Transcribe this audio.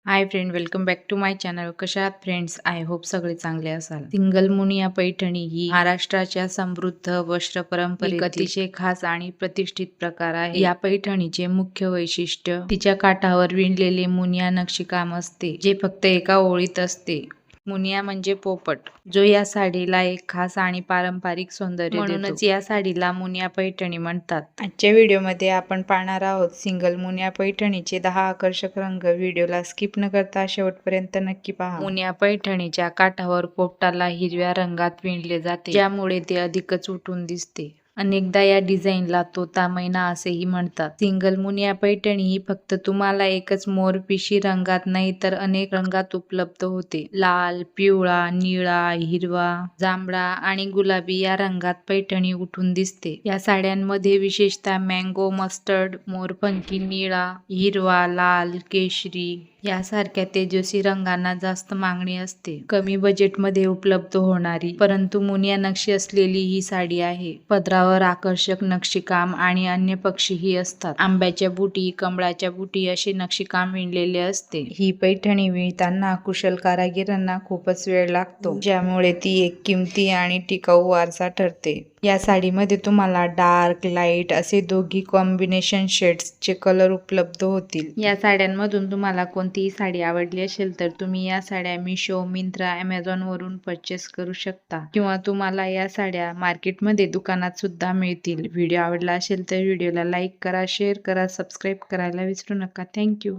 High friend, welcome back to my channel. कशा आहात friends? I hope सगळे चांगले असाल. सिंगल मुनिया पैठणी ही महाराष्ट्राच्या समृद्ध वस्त्र परंपरेतील एक अतिशय खास आणि प्रतिष्ठित प्रकार आहे. या पैठणीचे मुख्य वैशिष्ट्य तिच्या काठावर विणलेले मुनिया नक्षीकाम असते, जे फक्त एका ओळीत असते. मुनिया म्हणजे पोपट, जो या साडीला एक खास आणि पारंपरिक सौंदर्य देतो. म्हणूनच या साडीला मुनिया पैठणी म्हणतात. आजच्या व्हिडिओमध्ये आपण पाहणार आहोत सिंगल मुनिया पैठणीचे 10 आकर्षक रंग. व्हिडिओला स्किप न करता शेवटपर्यंत नक्की पहा. मुनिया पैठणीच्या काठावर पोपटाला हिरव्या रंगात विणले जाते, ज्यामुळे ते अधिकच उठून दिसते. अनेकदा या डिझाईनला तोता मैना असेही म्हणतात. सिंगल मुनिया पैठणी ही फक्त तुम्हाला एकच मोरपिशी रंगात नाही तर अनेक रंगात उपलब्ध होते. लाल, पिवळा, निळा, हिरवा, जांभळा आणि गुलाबी या रंगात पैठणी उठून दिसते. या साड्यांमध्ये विशेषतः मँगो, मस्टर्ड, मोरपंखी, निळा, हिरवा, लाल, केशरी यासारख्या तेजस्वी रंगांना जास्त मागणी असते. कमी बजेटमध्ये उपलब्ध होणारी परंतु मुनिया नक्षी असलेली ही साडी आहे. पदरावर आकर्षक नक्षीकाम आणि अन्य पक्षीही असतात. आंब्याच्या बुटी, कमळाच्या बुटी असे नक्षीकाम विणलेले असते. ही पैठणी विणताना कुशल कारागिरांना खूपच वेळ लागतो, ज्यामुळे ती एक किमती आणि टिकाऊ वारसा ठरते. या साडीमध्ये तुम्हाला डार्क, लाईट असे दोघी कॉम्बिनेशन शेड्सचे कलर उपलब्ध होतील. या साड्यांमधून तुम्हाला कोणतीही साडी आवडली असेल तर तुम्ही या साड्या मिशो, मिंत्रा, अमेझॉन वरून परचेस करू शकता, किंवा तुम्हाला या साड्या मार्केटमध्ये दुकानात सुद्धा मिळतील. व्हिडिओ आवडला असेल तर व्हिडिओला लाईक करा, शेअर करा, सबस्क्राईब करायला विसरू नका. थँक्यू.